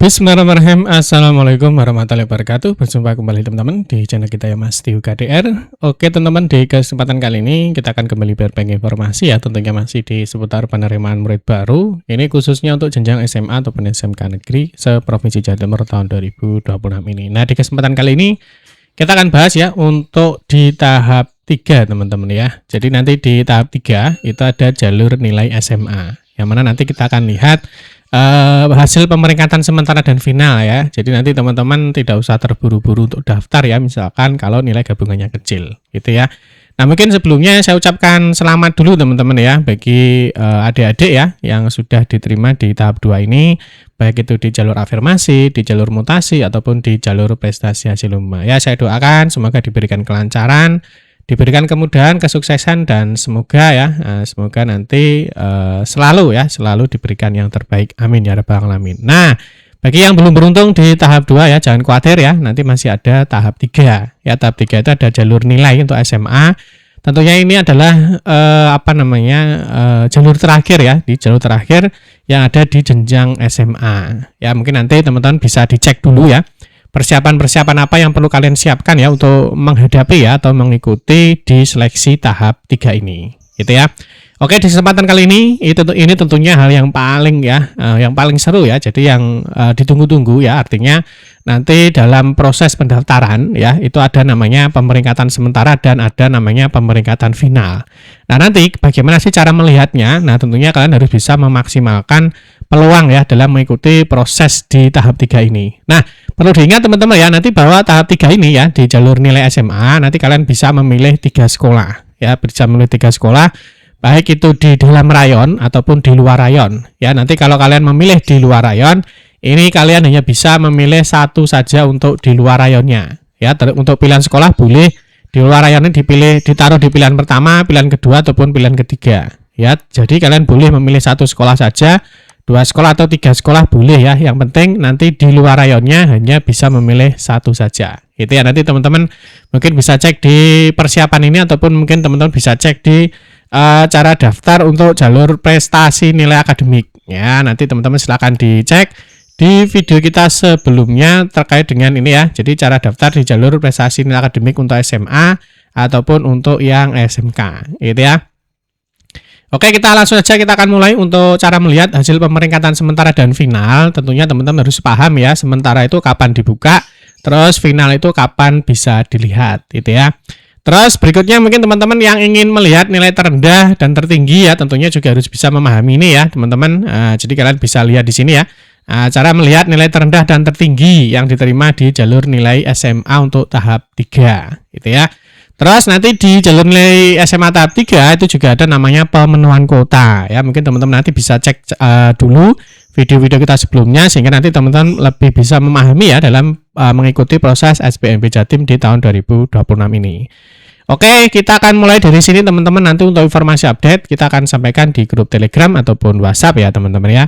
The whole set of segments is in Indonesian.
Bismillahirrahmanirrahim. Assalamualaikum warahmatullahi wabarakatuh. Berjumpa kembali teman-teman di channel kita ya Mas Tiu KDR. Oke teman-teman, di kesempatan kali ini kita akan kembali berbagi informasi ya, tentunya masih di seputar penerimaan murid baru. Ini khususnya untuk jenjang SMA ataupun SMK negeri seprovinsi Jawa Timur tahun 2026 ini. Nah, di kesempatan kali ini kita akan bahas ya untuk di tahap 3 teman-teman ya. Jadi nanti di tahap 3 itu ada jalur nilai SMA, yang mana nanti kita akan lihat hasil pemeringkatan sementara dan final ya. Jadi nanti teman-teman tidak usah terburu-buru untuk daftar ya, misalkan kalau nilai gabungannya kecil gitu ya. Nah, mungkin sebelumnya saya ucapkan selamat dulu teman-teman ya bagi adik-adik ya yang sudah diterima di tahap 2 ini, baik itu di jalur afirmasi, di jalur mutasi ataupun di jalur prestasi hasil lomba. Ya, saya doakan semoga diberikan kelancaran, diberikan kemudahan, kesuksesan, dan semoga ya, semoga nanti selalu diberikan yang terbaik. Amin ya rabbal alamin. Nah, bagi yang belum beruntung di tahap 2 ya, jangan khawatir ya, nanti masih ada tahap 3. Ya, tahap 3 itu ada jalur nilai untuk SMA. Tentunya ini adalah jalur terakhir ya, di jalur terakhir yang ada di jenjang SMA. Ya, mungkin nanti teman-teman bisa dicek dulu ya. Persiapan-persiapan apa yang perlu kalian siapkan ya untuk menghadapi ya atau mengikuti di seleksi tahap 3 ini gitu ya. Oke, di kesempatan kali ini ini tentunya hal yang paling yang paling seru ya. Jadi yang ditunggu-tunggu ya, artinya nanti dalam proses pendaftaran ya itu ada namanya pemeringkatan sementara dan ada namanya pemeringkatan final. Nah, nanti bagaimana sih cara melihatnya? Nah, tentunya kalian harus bisa memaksimalkan peluang ya dalam mengikuti proses di tahap 3 ini. Nah, perlu diingat teman-teman ya, nanti bahwa tahap 3 ini ya di jalur nilai SMA nanti kalian bisa memilih 3 sekolah ya, bisa memilih 3 sekolah baik itu di dalam rayon ataupun di luar rayon ya. Nanti kalau kalian memilih di luar rayon, ini kalian hanya bisa memilih satu saja untuk di luar rayonnya ya. Untuk pilihan sekolah boleh di luar rayon ini ditaruh di pilihan pertama, pilihan kedua ataupun pilihan ketiga ya. Jadi kalian boleh memilih satu sekolah saja, 2 sekolah atau 3 sekolah boleh ya. Yang penting nanti di luar rayonnya hanya bisa memilih satu saja. Itu ya, nanti teman-teman mungkin bisa cek di persiapan ini ataupun mungkin teman-teman bisa cek di cara daftar untuk jalur prestasi nilai akademik. Ya, nanti teman-teman silakan dicek di video kita sebelumnya terkait dengan ini ya. Jadi cara daftar di jalur prestasi nilai akademik untuk SMA ataupun untuk yang SMK. Gitu ya. Oke, kita langsung saja, kita akan mulai untuk cara melihat hasil pemeringkatan sementara dan final. Tentunya teman-teman harus paham ya, sementara itu kapan dibuka, terus final itu kapan bisa dilihat, gitu ya. Terus berikutnya mungkin teman-teman yang ingin melihat nilai terendah dan tertinggi ya, tentunya juga harus bisa memahami ini ya, teman-teman. Jadi kalian bisa lihat di sini ya, cara melihat nilai terendah dan tertinggi yang diterima di jalur nilai SMA untuk tahap 3, gitu ya. Terus nanti di jalur nilai SMA tahap 3 itu juga ada namanya pemenuhan kuota ya. Mungkin teman-teman nanti bisa cek dulu video-video kita sebelumnya sehingga nanti teman-teman lebih bisa memahami ya dalam mengikuti proses SBMP Jatim di tahun 2026 ini. Oke, kita akan mulai dari sini teman-teman. Nanti untuk informasi update kita akan sampaikan di grup Telegram ataupun WhatsApp ya teman-teman ya.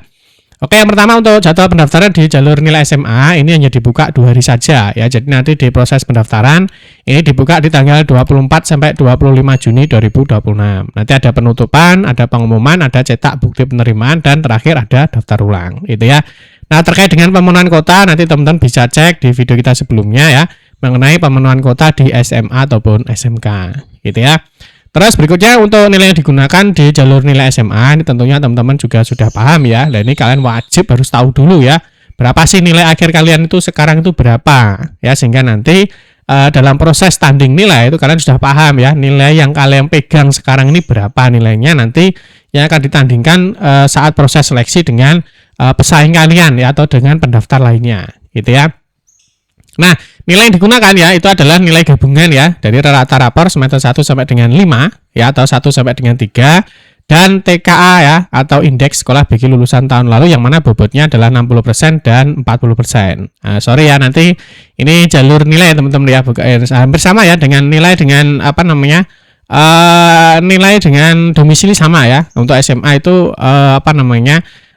Oke, yang pertama untuk jadwal pendaftaran di jalur nilai SMA ini hanya dibuka 2 hari saja ya. Jadi nanti di proses pendaftaran ini dibuka di tanggal 24 sampai 25 Juni 2026. Nanti ada penutupan, ada pengumuman, ada cetak bukti penerimaan, dan terakhir ada daftar ulang gitu ya. Nah, terkait dengan pemenuhan kuota nanti teman-teman bisa cek di video kita sebelumnya ya mengenai pemenuhan kuota di SMA ataupun SMK gitu ya. Terus berikutnya untuk nilai yang digunakan di jalur nilai SMA ini tentunya teman-teman juga sudah paham ya. Nah, ini kalian wajib harus tahu dulu ya, berapa sih nilai akhir kalian itu sekarang itu berapa ya, sehingga nanti dalam proses tanding nilai itu kalian sudah paham ya, nilai yang kalian pegang sekarang ini berapa nilainya nanti yang akan ditandingkan saat proses seleksi dengan pesaing kalian ya atau dengan pendaftar lainnya gitu ya. Nah, nilai yang digunakan ya itu adalah nilai gabungan ya dari rata rapor semester 1 sampai dengan 5 ya atau 1 sampai dengan 3, dan TKA ya atau indeks sekolah bagi lulusan tahun lalu yang mana bobotnya adalah 60% dan 40%. Nah, sorry ya, nanti ini jalur nilai teman-teman ya, hampir sama ya dengan nilai dengan nilai dengan domisili sama ya. Untuk SMA itu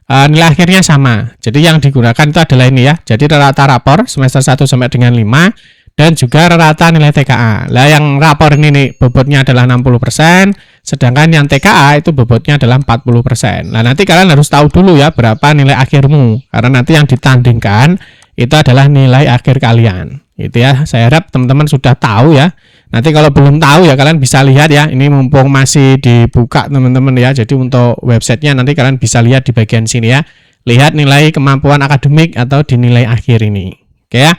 nilai akhirnya sama. Jadi yang digunakan itu adalah ini ya. Jadi rata rapor semester 1 sampai dengan 5 dan juga rata nilai TKA. Lah yang rapor ini nih, bobotnya adalah 60%, sedangkan yang TKA itu bobotnya adalah 40%. Nah, nanti kalian harus tahu dulu ya berapa nilai akhirmu, karena nanti yang ditandingkan itu adalah nilai akhir kalian. Itu ya, saya harap teman-teman sudah tahu ya. Nanti kalau belum tahu ya kalian bisa lihat ya, ini mumpung masih dibuka teman-teman ya. Jadi untuk websitenya nanti kalian bisa lihat di bagian sini ya. Lihat nilai kemampuan akademik atau di nilai akhir ini. Oke ya.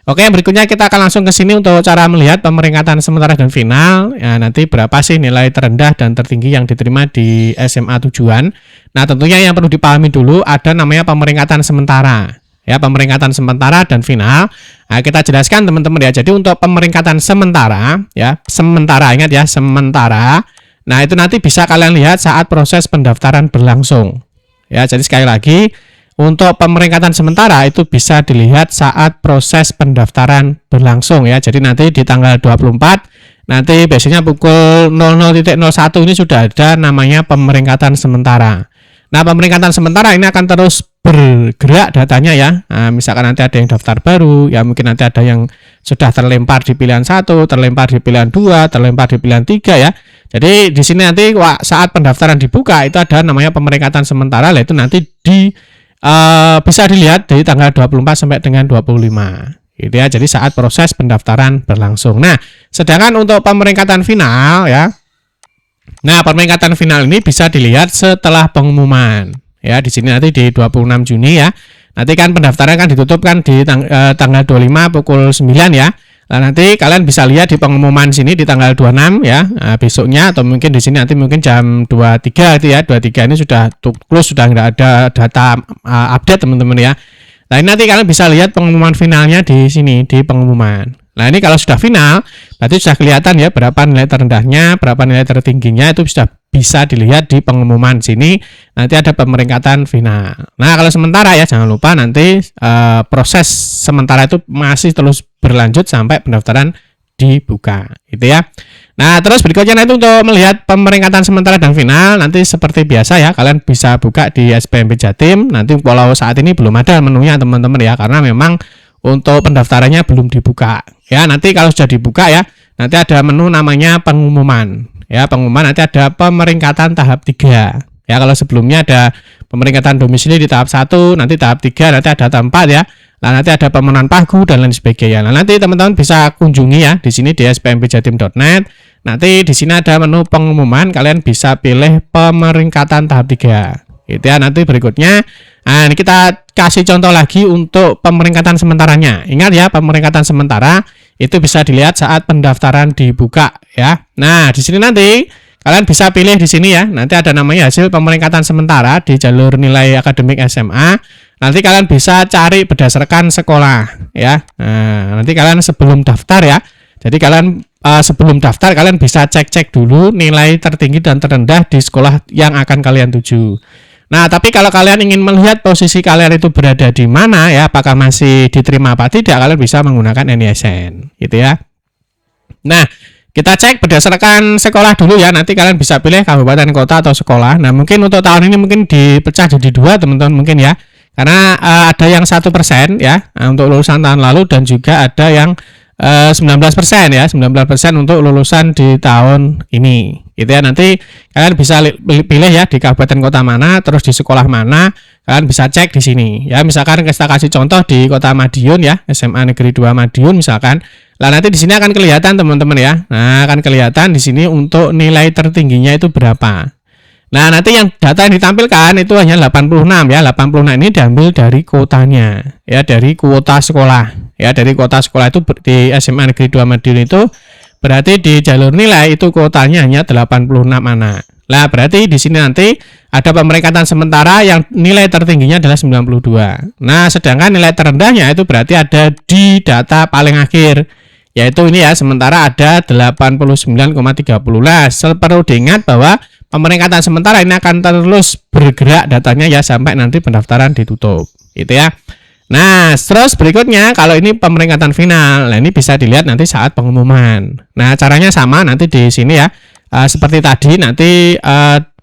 Oke, berikutnya kita akan langsung ke sini untuk cara melihat pemeringkatan sementara dan final. Ya, nanti berapa sih nilai terendah dan tertinggi yang diterima di SMA tujuan. Nah, tentunya yang perlu dipahami dulu ada namanya pemeringkatan sementara. Ya, pemeringkatan sementara dan final. Nah, kita jelaskan teman-teman ya. Jadi untuk pemeringkatan sementara, ya, sementara, ingat ya, sementara. Nah, itu nanti bisa kalian lihat saat proses pendaftaran berlangsung. Ya, jadi sekali lagi, untuk pemeringkatan sementara itu bisa dilihat saat proses pendaftaran berlangsung ya. Jadi nanti di tanggal 24, nanti biasanya pukul 00.01 ini sudah ada namanya pemeringkatan sementara. Nah, pemeringkatan sementara ini akan terus bergerak datanya ya. Nah, misalkan nanti ada yang daftar baru, ya mungkin nanti ada yang sudah terlempar di pilihan 1, terlempar di pilihan 2, terlempar di pilihan 3 ya. Jadi di sini nanti saat pendaftaran dibuka itu ada namanya pemeringkatan sementara, yaitu nanti bisa dilihat dari tanggal 24 sampai dengan 25. Gitu ya. Jadi saat proses pendaftaran berlangsung. Nah, sedangkan untuk pemeringkatan final ya. Nah, pemeringkatan final ini bisa dilihat setelah pengumuman. Ya, di sini nanti di 26 Juni ya. Nanti kan pendaftaran kan ditutup kan di tanggal 25 pukul 9 ya. Nah, nanti kalian bisa lihat di pengumuman sini di tanggal 26 ya. Nah, besoknya atau mungkin di sini nanti mungkin jam 23 itu ya. 23 ini sudah close, sudah nggak ada data update teman-teman ya. Nah, ini nanti kalian bisa lihat pengumuman finalnya di sini di pengumuman. Nah, ini kalau sudah final, berarti sudah kelihatan ya berapa nilai terendahnya, berapa nilai tertingginya, itu sudah bisa dilihat di pengumuman sini. Nanti ada pemeringkatan final. Nah, kalau sementara ya jangan lupa nanti proses sementara itu masih terus berlanjut sampai pendaftaran dibuka, gitu ya. Nah, terus berikutnya nanti untuk melihat pemeringkatan sementara dan final, nanti seperti biasa ya, kalian bisa buka di SPMB Jatim. Nanti walau saat ini belum ada menunya teman-teman ya, karena memang untuk pendaftarannya belum dibuka. Ya, nanti kalau sudah dibuka ya, nanti ada menu namanya pengumuman. Ya, pengumuman nanti ada pemeringkatan tahap 3. Ya, kalau sebelumnya ada pemeringkatan domisili di tahap 1, nanti tahap 3, nanti ada tahap 4 ya. Nah, nanti ada pemenuhan pagu dan lain sebagainya. Nah, nanti teman-teman bisa kunjungi ya di sini di spmbjatim.net. Nanti di sini ada menu pengumuman, kalian bisa pilih pemeringkatan tahap 3. Gitu ya. Nanti berikutnya, nah ini kita kasih contoh lagi untuk pemeringkatan sementaranya. Ingat ya, pemeringkatan sementara itu bisa dilihat saat pendaftaran dibuka ya. Nah, di sini nanti kalian bisa pilih di sini ya. Nanti ada namanya hasil pemeringkatan sementara di jalur nilai akademik SMA. Nanti kalian bisa cari berdasarkan sekolah ya. Nah, nanti kalian sebelum daftar ya. Jadi kalian sebelum daftar kalian bisa cek-cek dulu nilai tertinggi dan terendah di sekolah yang akan kalian tuju. Nah, tapi kalau kalian ingin melihat posisi kalian itu berada di mana ya, apakah masih diterima apa tidak, kalian bisa menggunakan NISN, gitu ya. Nah, kita cek berdasarkan sekolah dulu ya. Nanti kalian bisa pilih kabupaten, kota, atau sekolah. Nah, mungkin untuk tahun ini mungkin dipecah jadi 2 teman-teman mungkin ya. Karena ada yang 1% ya untuk lulusan tahun lalu, dan juga ada yang 19% ya, 19% untuk lulusan di tahun ini. Gitu ya. Nanti kalian bisa pilih ya di kabupaten kota mana, terus di sekolah mana, kalian bisa cek di sini. Ya, misalkan kita kasih contoh di Kota Madiun ya, SMA Negeri 2 Madiun misalkan. Lah nanti di sini akan kelihatan teman-teman ya. Nah, akan kelihatan di sini untuk nilai tertingginya itu berapa. Nah, nanti yang data yang ditampilkan itu hanya 86 ya. 86 ini diambil dari kuotanya ya, dari kuota sekolah. Ya, dari kuota sekolah itu di SMA Negeri 2 Madiun itu berarti di jalur nilai itu kuotanya hanya 86 anak. Lah, berarti di sini nanti ada pemeringkatan sementara yang nilai tertingginya adalah 92. Nah, sedangkan nilai terendahnya itu berarti ada di data paling akhir, yaitu ini ya, sementara ada 89,30. Lah, perlu diingat bahwa pemeringkatan sementara ini akan terus bergerak datanya ya sampai nanti pendaftaran ditutup. Gitu ya. Nah, terus berikutnya kalau ini pemeringkatan final. Nah, ini bisa dilihat nanti saat pengumuman. Nah, caranya sama nanti di sini ya. Seperti tadi nanti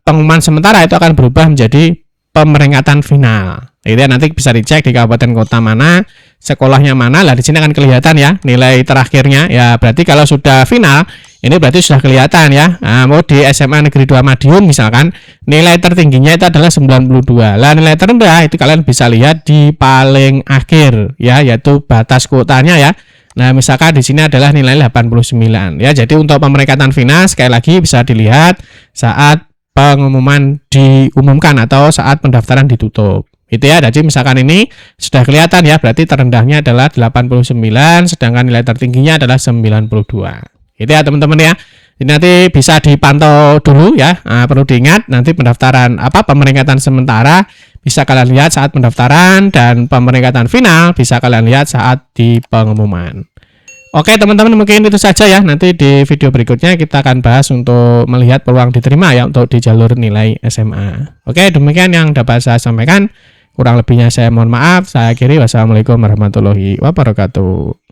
pengumuman sementara itu akan berubah menjadi pemeringkatan final. Itu ya, nanti bisa dicek di kabupaten kota mana, sekolahnya mana. Lah di sini akan kelihatan ya nilai terakhirnya. Ya berarti kalau sudah final ini berarti sudah kelihatan ya. Nah, mau di SMA Negeri 2 Madiun misalkan nilai tertingginya itu adalah 92. Lah nilai terendah itu kalian bisa lihat di paling akhir ya, yaitu batas kuotanya ya. Nah, misalkan di sini adalah nilai 89 ya. Jadi untuk pemeringkatan final sekali lagi bisa dilihat saat pengumuman diumumkan atau saat pendaftaran ditutup. Itu ya. Jadi misalkan ini sudah kelihatan ya, berarti terendahnya adalah 89 sedangkan nilai tertingginya adalah 92. Itu ya teman-teman ya. Ini nanti bisa dipantau dulu ya. Nah, perlu diingat nanti pendaftaran pemeringkatan sementara bisa kalian lihat saat pendaftaran dan pemeringkatan final bisa kalian lihat saat di pengumuman. Oke teman-teman, mungkin itu saja ya. Nanti di video berikutnya kita akan bahas untuk melihat peluang diterima ya untuk di jalur nilai SMA. Oke, demikian yang dapat saya sampaikan. Kurang lebihnya saya mohon maaf. Saya akhiri. Wassalamualaikum warahmatullahi wabarakatuh.